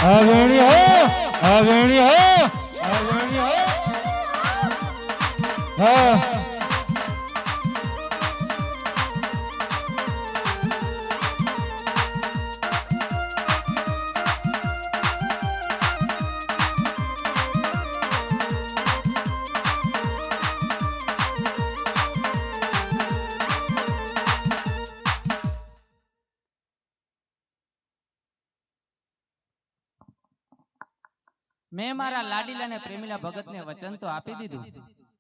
અવેણી હો અવેણી હો અવેણી હો હા મેં મારા લાડીલા ને પ્રેમીલા ભગતને વચન તો આપી દીધું,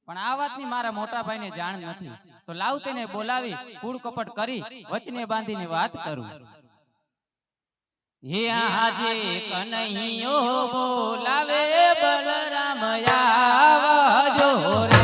પણ આ વાતની મારા મોટા ભાઈને જાણ નથી. તો લાવ તેને બોલાવી કૂડ કપટ કરી વચને બાંધીને વાત કરું. હે આજે કનૈયો બોલાવે બલરામ આવજો રે.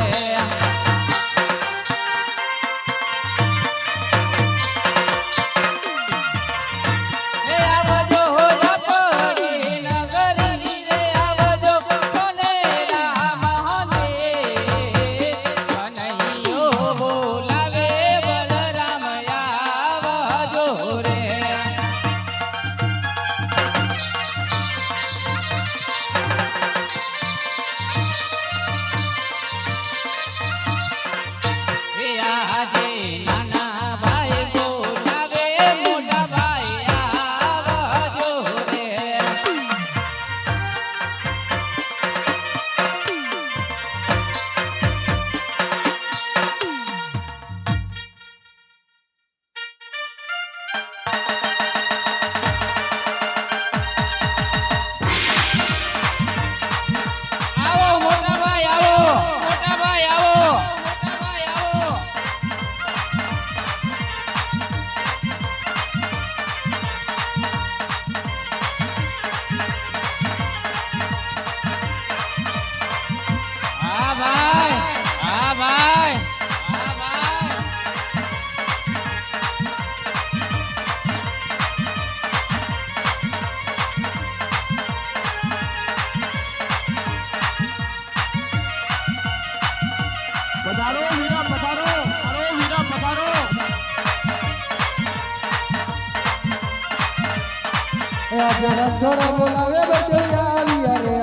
રણછોડ બોલાવે બચૈયા રે.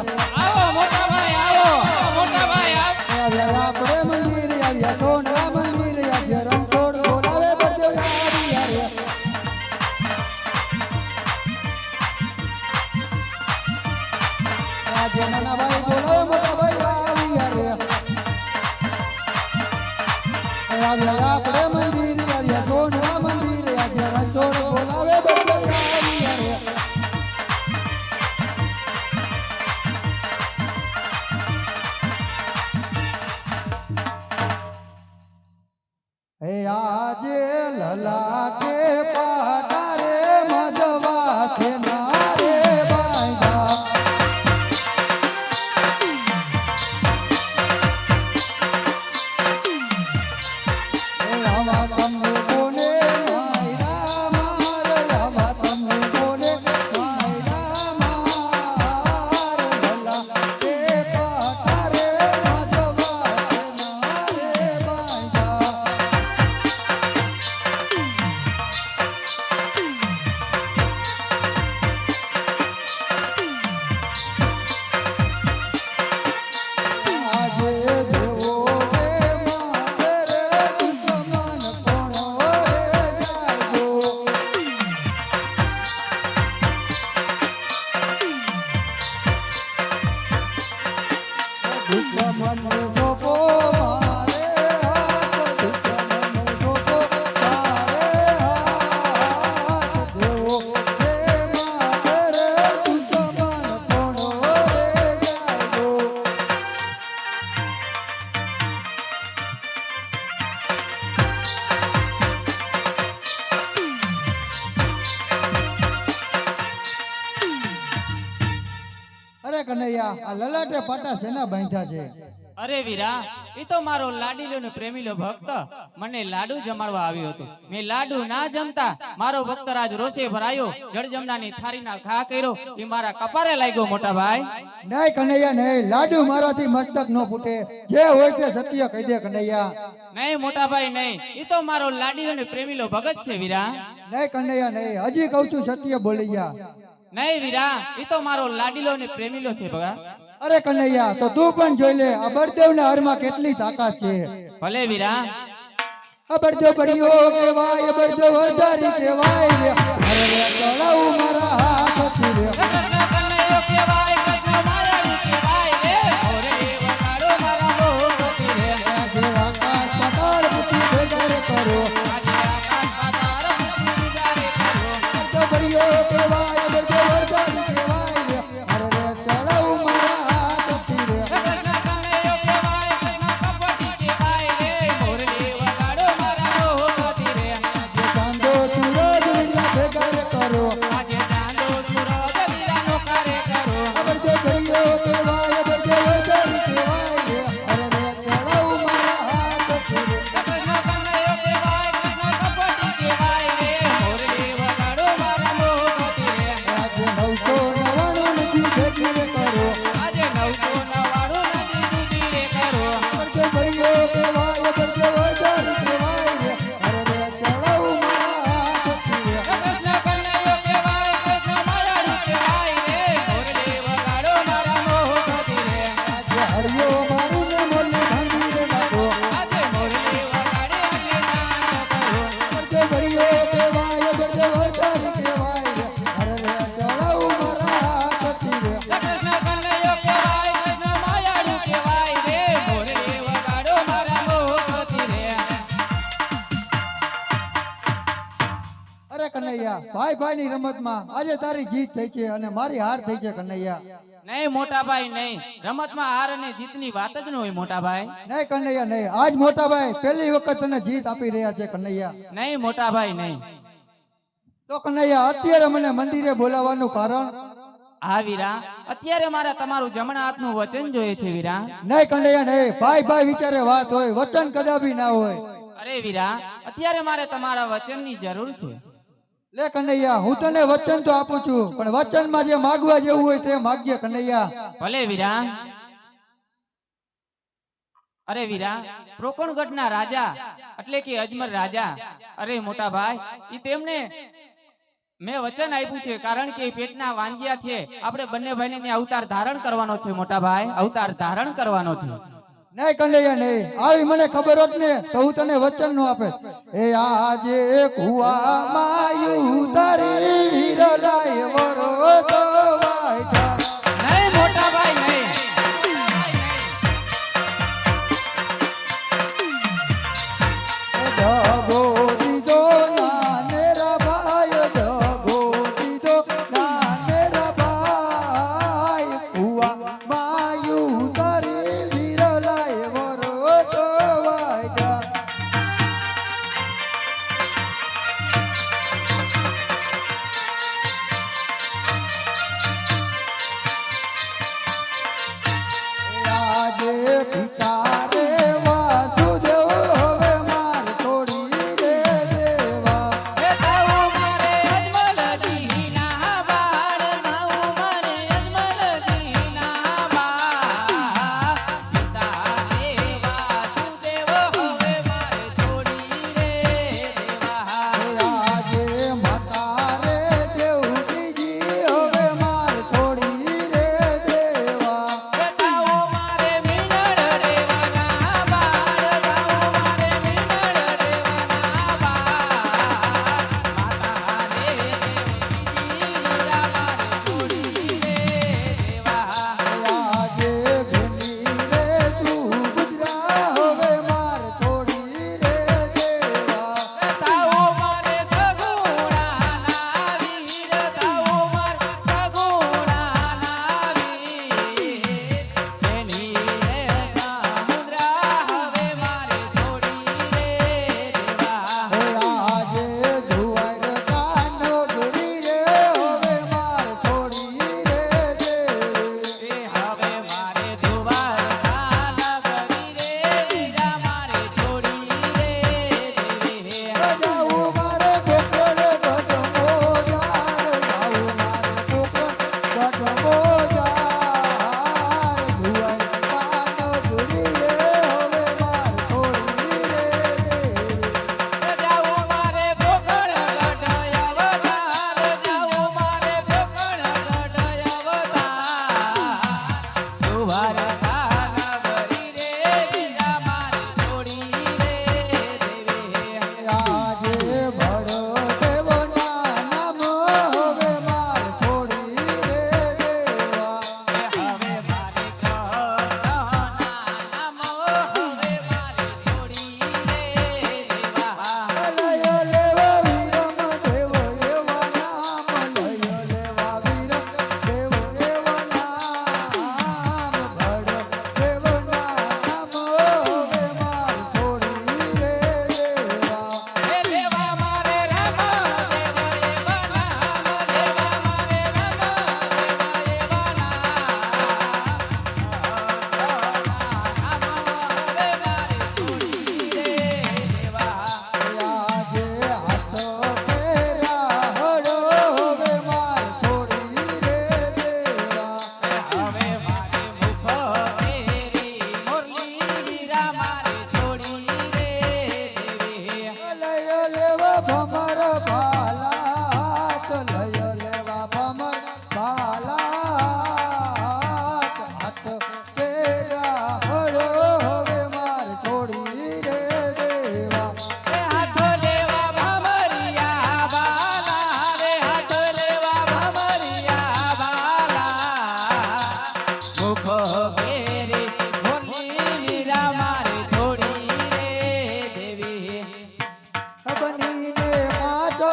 આવો મોટા ભાઈ આવો મોટા ભાઈ આવો. આપણે મંદિર આવ્યા સોના મંદિર આવ્યા રણછોડ બોલાવે બચૈયા રે. આજે નાના ભાઈ બોલાવે મોટા ભાઈ આવ્યા રે. આપણે મંદિર આવ્યા સોના મંદિર આવ્યા રણછોડ બોલાવે બચૈયા રે. આજે લલાટે પાટારે મજવા છે નારે બાંધા. આવા તમને કોને માયરા માર, આવા તમને કોને માયરા માર. લલાટે પાટારે મજવા છે નારે બાંધા. આજે દેવો રે મારે દુશ્મન કોણ અરે કનૈયા આ લલાટે પાટા શેના બાંધ્યા છે? અરે વીરા, એ તો મારો લાડીલો ને પ્રેમીલો ભક્ત મને લાડુ જમાડવા આવ્યો હતો. મેં લાડુ ના જમતા મારો ભક્તરાજ રોષે ભરાયો, જળજમનાની થાળીના ઘા કર્યો. એ મારા કપારે લાગ્યો મોટા ભાઈ. નહીં કનૈયા નહીં, લાડુ મારાથી મસ્તક ન ફૂટે. જે હોય તે સત્ય કહી દે કનૈયા. નહીં મોટા ભાઈ નહીં, એ તો મારો લાડીલો ને પ્રેમીલો ભગત છે વીરા. નહીં કનૈયા નહીં, હજી કહું છું સત્ય બોલી જા. નહીં વીરા, એ તો મારો લાડીલો ને પ્રેમીલો છે ભગા. અરે કનૈયા તો તું પણ જોઈ લે આ બળદેવના હારમાં કેટલી તાકાત છે. ભલે વીરા. આ બળદેવ બળિયો કહેવાય, બળદેવ હજારી કહેવાય રે. અરે રે ચડાવું મારા હાથથી રે. કનૈયો કહેવાય, કૃષ્ણ માયાળુ કહેવાય રે. ઓરે વગાડો મારા મોહથી રે. આજે આકાશ પાતાળ બુદ્ધિ ભેગા કરો. આજે આકાશ પાતાળ બુદ્ધિ જારે કરો. બળદેવ બળિયો કહેવાય, બળદેવ હજારી કહેવાય રે. અરે રે ચડાવું મારા હાથથી રે. કનૈયો કહેવાય, કૃષ્ણ કપટી કહેવાય રે. ઓરે વગાડો મારા મોહથી રે. જે ચાંદો સૂરજ લીલા ભેગા કરો. આજે ચાંદો સૂરજ વીરાનો કાર્ય કરો. બળદેવ બળિયો કહેવાય, બળદેવ હજારી કહેવાય રે. અરે રે ચડાવું મારા હાથથી રે. કૃષ્ણ કનૈયો કહેવાય, કૃષ્ણ કપટી કહેવાય રે. ઓરે વગાડો મારા મોહથી રે. આજે 999 નથી ભેગી રે કરો. આજે 999 નદી દૂધી રે કરો. બળદેવ બળિયો કહેવાય, બળદેવ હજારી કહેવાય રે. અરે રે ચડાવું મારા હાથથી રે. કૃષ્ણ કનૈયો કહેવાય, કૃષ્ણ માયાળુ કહેવાય રે. ઓરે વગાડો મારા મોહથી રે. આજે હરિયો મારું ને મોરલે ભાંગી રે નાખો. આજે મોરલી વગાડે આજે નાચ કરો. બળદેવ બળિયો કહેવાય, બળદેવ હજારી કહેવાય રે. અરે રે ચડાવું મારા હાથથી રે. કૃષ્ણ કનૈયો કહેવાય, કૃષ્ણ માયાળુ કહેવાય રે. મોરલી વગાડો મારા મોહથી રે. અરે કનૈયા ભાઈ ભાઈ ની રમતમાં આજે તારી જીત થઈ છે અને મારી હાર થઈ છે કનૈયા. નહીં મોટા ભાઈ નહીં, રમતમાં હાર અને જીતની વાત જ ન હોય મોટા ભાઈ. નહીં કનૈયા નહીં, આજ મોટા ભાઈ પહેલી વખત તને જીત આપી રહ્યા છે કનૈયા. નહીં મોટા ભાઈ નહીં. તો કનૈયા અત્યારે મને મંદિરે બોલાવવાનું કારણ? હા વીરા, અત્યારે મારે તમારું જમણા હાથનું વચન જોઈએ છે વીરા. નહીં કનૈયા નહીં, ભાઈ ભાઈ વિચારે વાત હોય, વચન કદાપી ના હોય. અરે વીરા, અત્યારે મારે તમારા વચનની જરૂર છે. લે કનૈયા હું તને વચન તો આપું છું, પણ વચનમાં જે માગવા જેવું હોય તે માગજે કનૈયા. ભલે વીરા. અરે વીરા, પ્રોકણગઢના રાજા એટલે કે અજમર રાજા, અરે મોટા ભાઈ, ઈ તેમને મેં વચન આપ્યું છે, કારણ કે ઈ પેટના વાંજિયા છે. આપણે બંને ભાઈને અવતાર ધારણ કરવાનો છે મોટા ભાઈ, અવતાર ધારણ કરવાનો છે. નહીં કનૈયા નહીં, આવી મને ખબર હોત ને તો હું તને વચન નો આપે. એ આજે કુવામાં ઉતારી હિરલાય વરો તો વાયટા. નહીં મોટા ભાઈ નહીં. જગો દીધો નાનેરા ભાઈ, જગો દીધો નાનેરા ભાઈ. કુવામાં ઉતારી હિરલાય વરો તો વાયટા.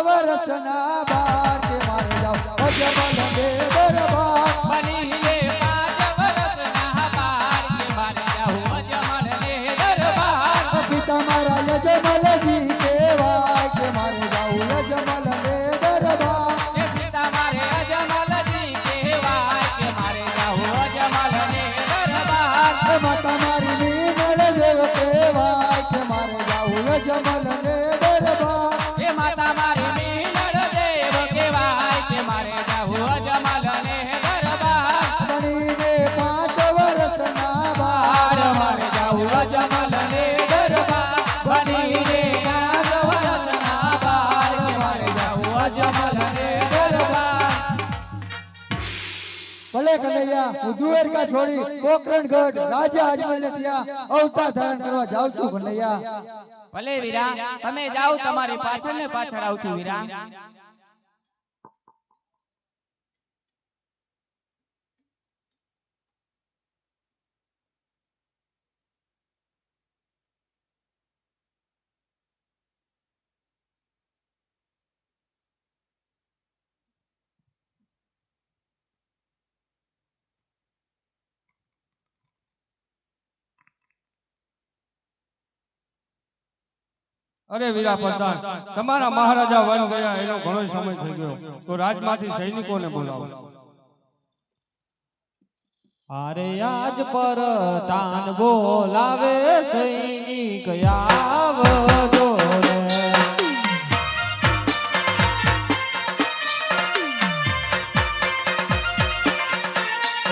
વર્ષના બાર કે મારે જાઉં અજમલ ને દરબાર બની રે 5 વર્ષના બાર કે મારે જાઉં અજમલ ને દરબાર પિતા મારા યજમલજી કહેવાય કે મારે જાઉં અજમલ ને દરબાર એ પિતા મારે અજમલજી કહેવાય કે મારે જાઉં અજમલ ને દરબાર માતા મારી નીમળ દેવ કહેવાય કે મારે જાઉં અજમલ ને દરબાર એ માતા મારી નીલડ દેવ કહેવાય કે મારે જાઉં અજમલ ને દરબાર બનીને 5 વર્ષના બાર બાર મારે જાઉં અજમલ ને દરબાર બનીને 5 વર્ષના બાર કે મારે જાઉં અજમલ ને દરબાર ભલે કનૈયા હું દ્વારકા છોડી પોખરણગઢ રાજા અજમલને ત્યાં અવતાર ધારણ કરવા જાઉં છું કનૈયા ભલે વીરા તમે જાઓ તમારી પાછળ ને પાછળ આવું છું વીરા અરે વીરા પ્રધાન તમારા મહારાજા વન ગયા એનો ઘણો સમય થઈ ગયો તો રાજમાંથી સૈનિકોને બોલાવો અરે આજ પર તાન બોલાવે સૈનિક આવજો રે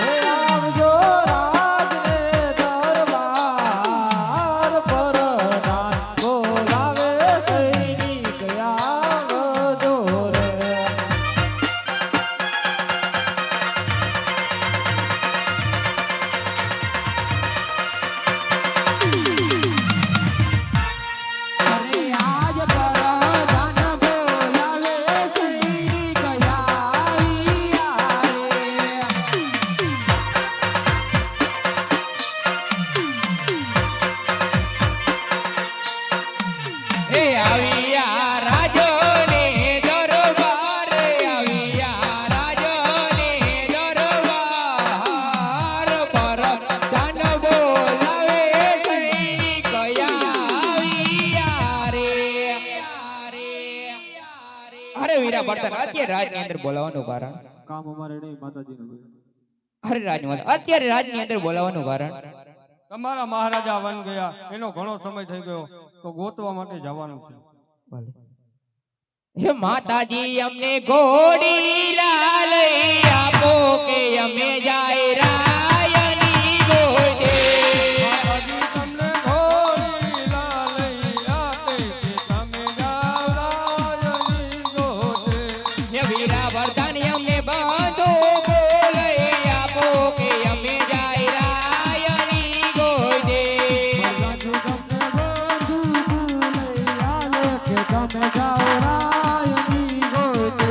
એ આવજો રાજને દરબાર પર તાન બોલાવે સૈનિક આવજો રે અરે આજ પરાધાન બોલાવે સૈનિક આવ્યા એ આવ્યા રાજો ને દરબાર આવ્યા રાજો ને દરબાર પર ધન બોલાવે સૈનિક આવ્યા રે અરે વીરા બર્તન અત્યારે રાજની અંદર બોલાવવાનું કારણ કામ અમારે નહીં માતાજીનું અરે રાજમાં અત્યારે રાજની અંદર બોલાવવાનું કારણ તમારા મહારાજા વન ગયા એનો ઘણો સમય થઈ ગયો તો ગોતવા માટે જવાનું છે હે માતાજી અમને ઘોડી લાલ આપો કે અમે જાય રાયની ગોદે માતાજી તમને ઘોડી લાલઈ આપે કે તમે જાઓ રાજની ગોતે. હે વીરા વરદાન અમને બાંધો બોલે આપો કે અમે જાય રાયની ગોદે કે તમે જાઓ રાયની ગોતે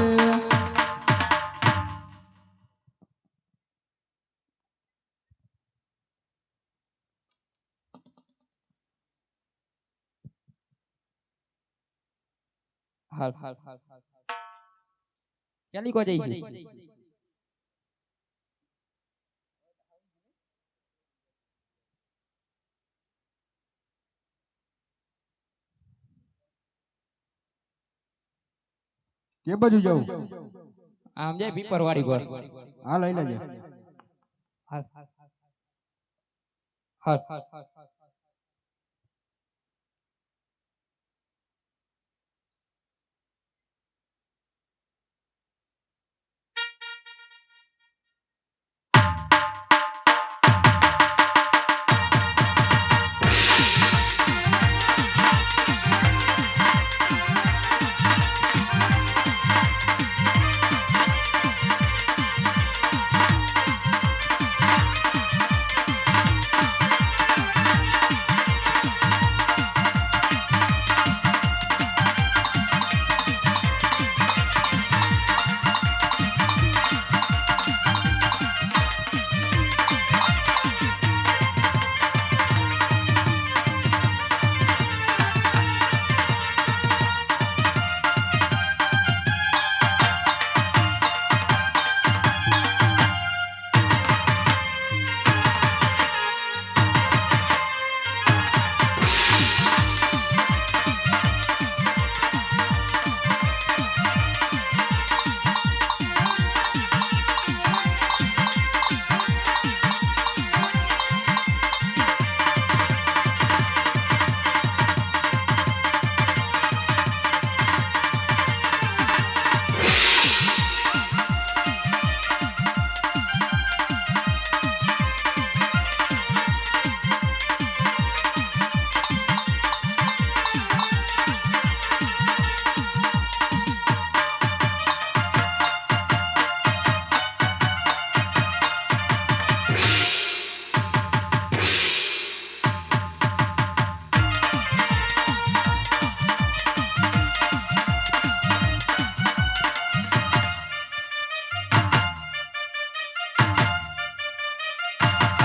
હાલ ચાલી કો જઈશું કે બાજુ જાઉં આમ જાય પીપરવાડી ગોળ હા લઈ લેજે હાલ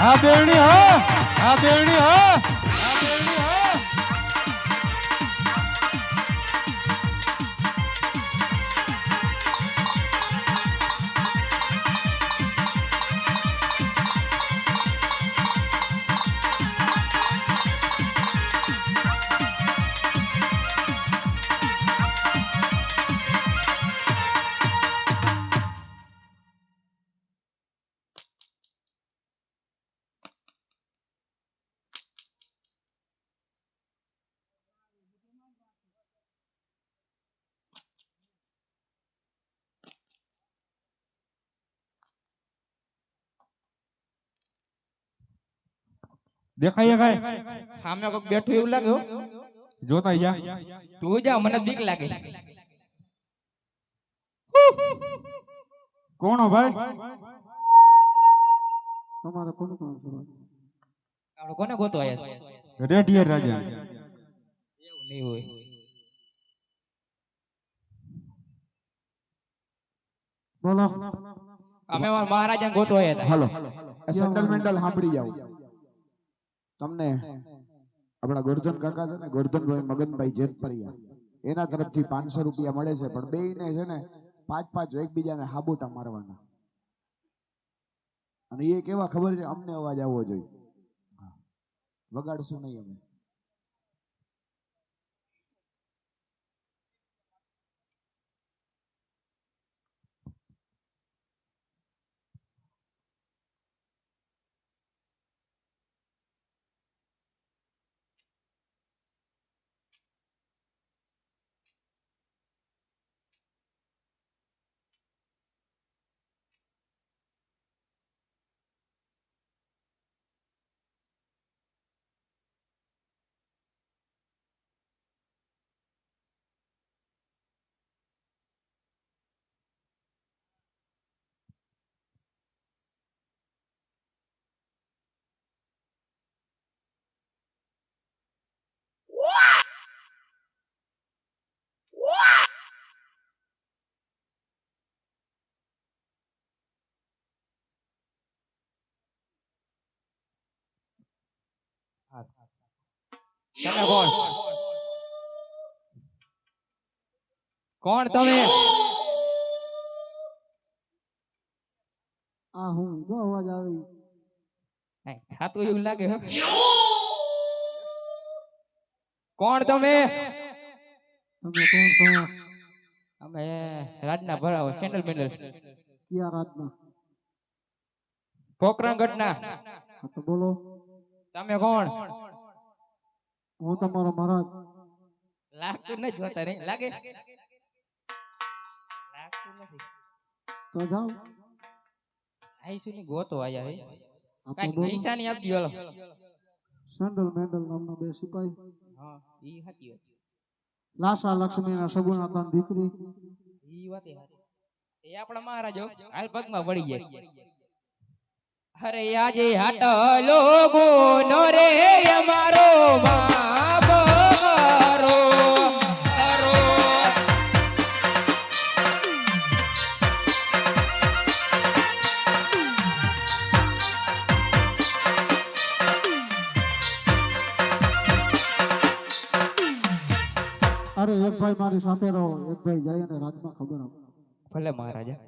હા બેણી હા હા બેણી હા હા બેણી હા દેખાય કાય સામે કોઈક બેઠું એવું લાગે હો. જોતા જા તું જા, મને બીક લાગે. કોણ હો ભાઈ તમારે કોણ કોણ છે આપણે કોને ગોતો આયા? રેડિયર રાજા એવું નહીં હોય. બોલો અમે મહારાજાને ગોતો આયા હતા. હાલો સેન્ડલ મેન્ડલ સાંભળી જાવ. તમને આપણા ગોરધન કાકા છે ને, ગોરધનભાઈ મગનભાઈ જેતપરિયા, એના તરફથી 500 રૂપિયા મળે છે. પણ બેયને છે ને 5-5 એકબીજાને હાબુટા મારવાના. અને એ કેવા ખબર છે, અમને અવાજ આવવો જોઈએ, વગાડશું નહીં અમે. તમે કોણ? કોણ તમે? આ હું જો અવાજ આવે થાતું એવું લાગે હો. કોણ તમે? તમે કોણ છો? અમે રાજના ભરાવો સેન્ડલ મેન્ડલ ક્યાં રાતના? પોકરણગઢના. હા તો બોલો. તમે કોણ? હું તમારો મહારાજ. લાગતું નથી જોતા રે. લાગે? લાગતું નથી. તો જાઓ. આઈસુ ની ગોતો આયા હે. આ તો કાઈ બોલો. નિશાની આપજો હાલો. સેન્ડલ મેન્ડલ નામના 2 સિપાહી. હા, ઈ હતી વાત. લાસા લક્ષ્મીના સગુણાતાન દીકરી. ઈ વાત એ હતી. એ આપણા મહારાજો હાલ પગમાં પડી જાય. અરે આજે હાટલો ગુનો રે અમારો બાપ મારો. અરે એક ભાઈ મારી સાથે રહો, એક ભાઈ જાય અને રાતમાં ખબર આપો. ભલે મહારાજા.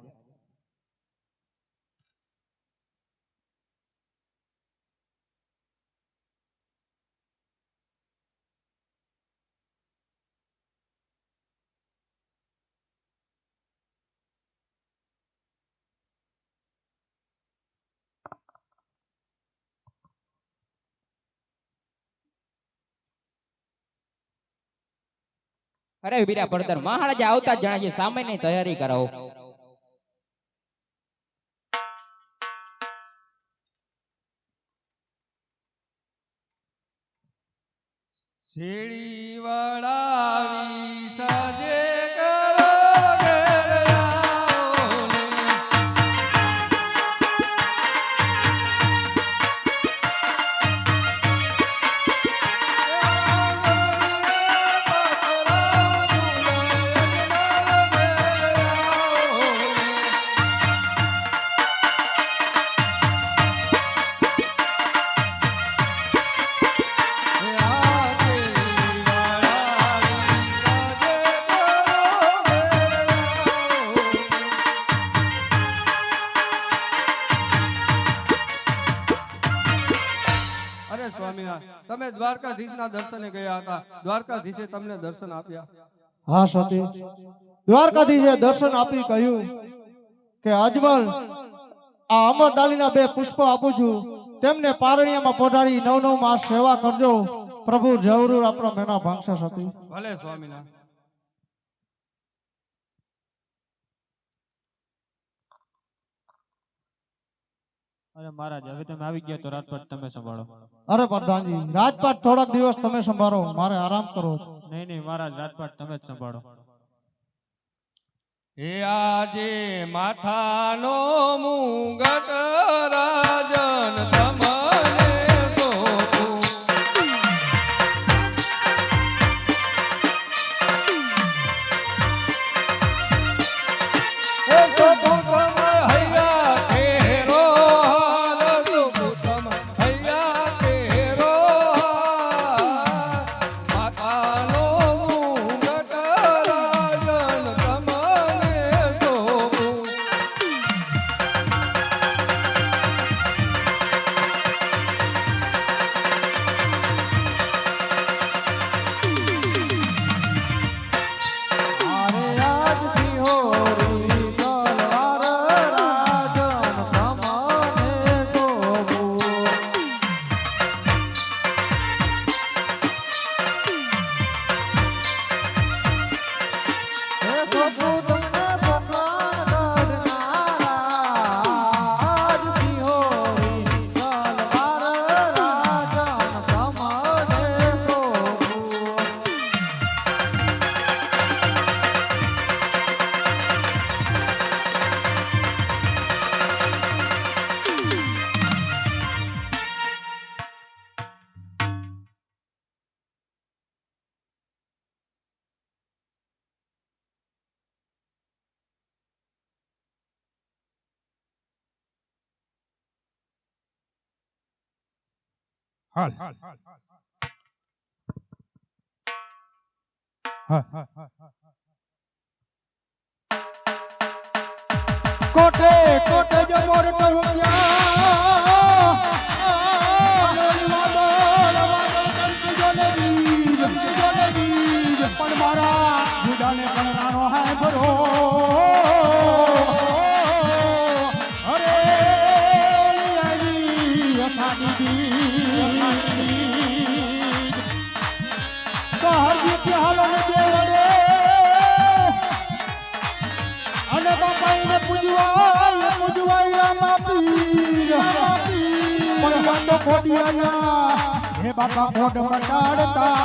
અરે વીરા પડતર મહારાજા આવતા જ જણાય છે, સામાન્ય તૈયારી કરાવો. શેરી વાળા સાજે કરો ઘેર આવો ને. તમે દ્વારકાધીશના દર્શને ગયા હતા, દ્વારકાધીશે તમને દર્શન આપ્યા? હા સતી, દ્વારકાધીશે દર્શન આપી કહ્યું કે અજમલ, આ અમર ડાલીના 2 પુષ્પ આપું છું, તેમને પારણિયામાં પોઢાડી 9 માસ સેવા કરજો. પ્રભુ જરૂર આપણો મેના ભાંગશે સતી. ભલે સ્વામિનારાયણ. અરે મહારાજ, હવે તમે આવી ગયા તો રાજપાટ તમે સંભાળો. અરે પ્રધાનજી, રાજપાટ થોડાક દિવસ તમે સંભાળો, મારે આરામ કરવો છે. નહીં નહીં મહારાજ, રાજપાટ તમે જ સંભાળો. હે આજે માથાનો મુગટ રાજન તમને સોંપું. હે સોંપું તમાર હૈયા કેરો હાર, સોંપું તમાર હૈયા કેરો હાર. માથાનો મુગટ રાજન તમને સોંપું. કોટે કોટે જો મોર પણ મારા જુદાને પણ રાણો હે ભરો. અરે આવી તો હરજી કે હાલો ને દેવડે અને બાપાને પૂજવાય માપી પણ વાતો ખોડિયાના હે બાપા ખોડ મટાડતા